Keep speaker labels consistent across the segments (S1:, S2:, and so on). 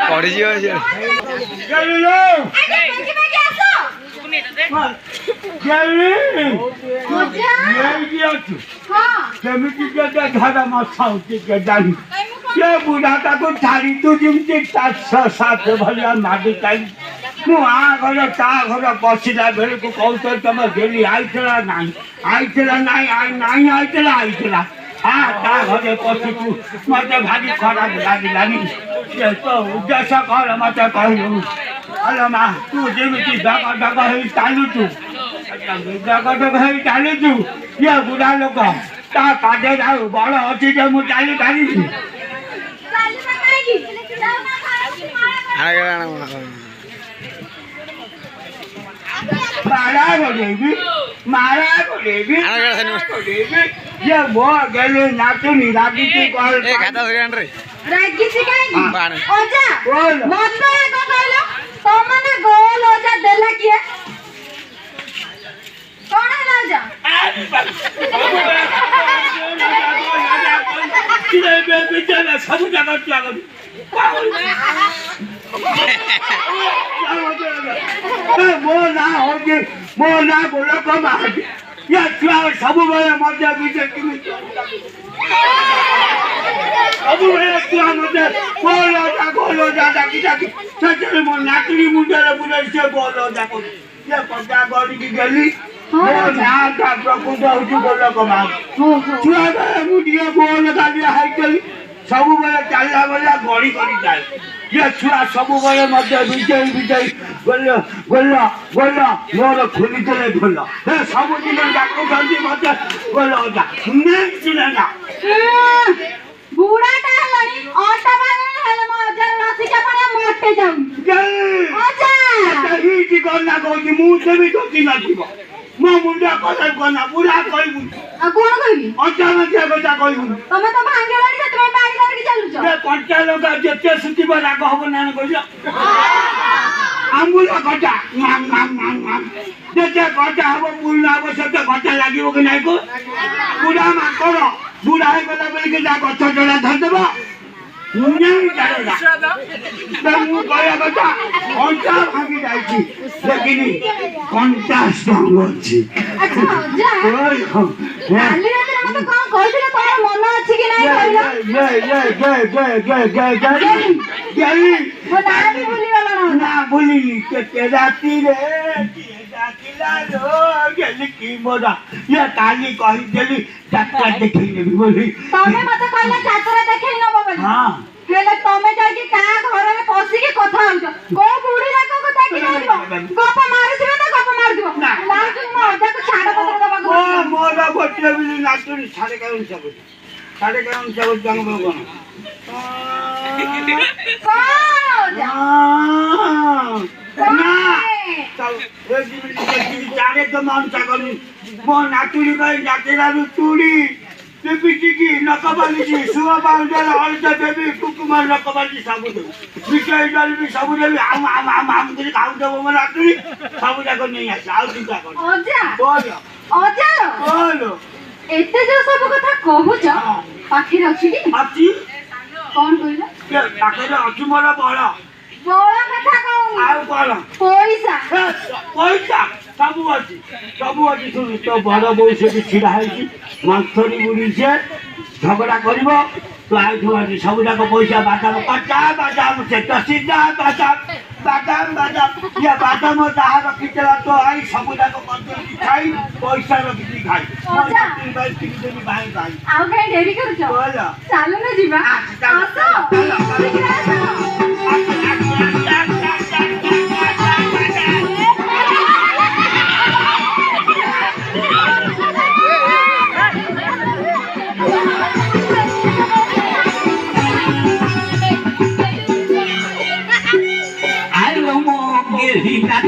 S1: पड़ी जी
S2: बुढ़ाटा को छाड़ी तू जमी सात भलिया मागी चाहिए घर ता घर बसला बेल को कौत तुम डेली आईला ना आईला हाँ ता घरे पशु तू मत भारी खराब लगे तो उद्देश्य कर मत कहलु अल माँ तू जमी डग डग चालुचु डग डग चालुचु ये बुढ़ा लोक ता कादे बड़ अच्छी मुझे चाली पारि मारा ये वो गले नाचुनी रागी कॉल
S1: खाता सेकंड रे
S3: रागी काई ओजा मत एको कहलो तो माने गोल ओजा देला किए कोन हला ओजा
S2: किले बे बेचारा सब जगह क्या कर मो ना बोलो कम या सब बेले मजा बीजे सब बेले छुआ मजे गोलो जा सचरे मो नाकली मुंडे बुले से गोलो जा को ये पता गड़ी की गली मो ना का प्रकृत होची गोलो कम छुआ बेले मुंडिया गोलो गाली हाइकल सब बेले चलला बेले गड़ी गड़ी जाए ये छुआ सब बेले मजे बीजे गोलो गोलो गोलो मोर खुली चले गोलो हे सब दिन डाको गंदी मजे गोलो जा नहीं सुनेगा
S3: बूढ़ा टा हलानी ओटा बागन हले म अजर नासिका पड़े मोटे जाऊ अच्छा
S2: ही जी करना कोई मुंह से भी तो ना जीव मो मुंडा कलर करना पूरा कोई मुंड
S3: आ कोन कहबी
S2: अचानक से बेटा कोई मुंड
S3: तमे तो भांगेलानी से तमे बाड़ी बाड़ी चलुछ
S2: ये कंटा लोग जते सुती बना को हो ना कहियो आंगुला कटा नाम नाम नाम नाम जते कटा हो पुरना हो सते कटा लागिवो कि नाही को पूरा मा करो बुढ़ा है गला बेल के जा गछ जड़ा धर देबो नहीं जाएगा तो मु कहया बेटा कंटा भागी जाई छी लेकिन कंटा स्ट्रांग अछि
S3: अच्छा जा काली रात मत कोन कहथिले तोर मन अछि कि नाही कहला
S2: गली
S3: वो ना भी भूली वाला
S2: ना भूली के राती रे किला लो गली की मोरा ये काली कहि देली जात्रा देखि लेबी बोली
S3: तमे मत कहला जात्रा देखि न बोली
S2: हां
S3: हेले तमे जाई कि का घर में पसी के कथा होछ को बूढ़ी राको को देखि नइबो गप मारुथिबे त गप मारुथिबो लास्ट में अधा को छाड़ पत्र दबा
S2: ओ मोरा बटले बिली नाचुनी साडे काउन सब जंग बोल ना चल एक दिन जाने तो मन चाकनी मो नाचुनी गई नाचेरा चूड़ी बेबी की नकबाली जी सुवा बाउंडर ऑल द बेबी कुकुमार नकबाली साबु दे मिठाई डाल भी साबु दे आम के खाउ दे मो नाचुनी साबु जाको नहीं आसे आउ चिंता कर
S3: ओजा बोलो एते जो सब कथा कहूछ पाखी रछि कि
S2: अछि
S3: कोन कहिला
S2: के पाखी अछि मोर बड़ा
S3: कथा कहू
S2: आउ कोन
S3: पैसा
S2: सब अछि सुन तो बड़ बोल से भी छिड़ा है कि माथरी बुड़ी से झगड़ा करबो तो आइ थुआजी सब जाक पैसा बाटा कच्चा बाटा से तो सीधा बाटा या बाटा म दाहा रखितला तो आई सब जाक कंट्रोल खाई पैसा रखि खाई तीन बार तीन दिन भाई
S3: आउ काई देरी करछ
S2: बोल
S3: चालू न जीवा आसो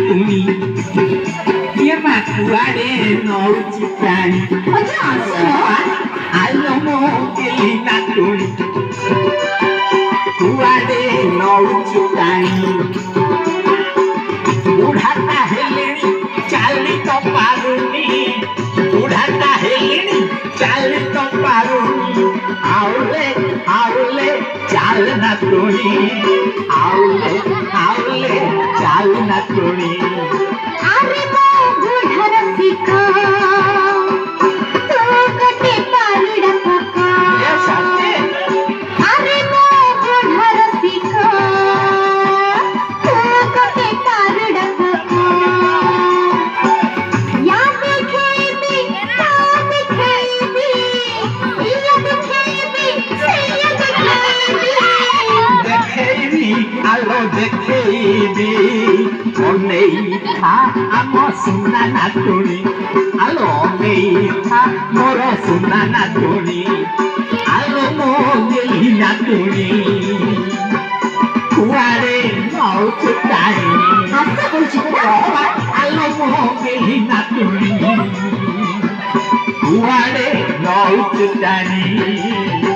S4: Tuni, dia maku ada naucikan. Ayo mau kelina tuni, ku ada naucikan. Udhata helini, cali to paruni. Udhata helini, cali to paruni. Aure चाल ना तुणी आउले आउले चाल ना तुणी
S3: अरे मो बुढ़र सिखा तू कटे पालड़ा पका
S4: ये साथे
S3: अरे मो बुढ़र सिखा तू कटे पालड़ा पका या देखेबी ता देखेबी या देखेबी सैया देखेबी
S4: देखेबी आलो देखेबी ओनेई था आम सुना ना तुणी आलो ओनेई था मोर सुना ना तुणी आलो मो गेली ना तुणी कुआरे मौत ताई
S3: আচ্ছা বলছি না
S4: आलो मो गेली ना तुणी कुआरे मौत ताई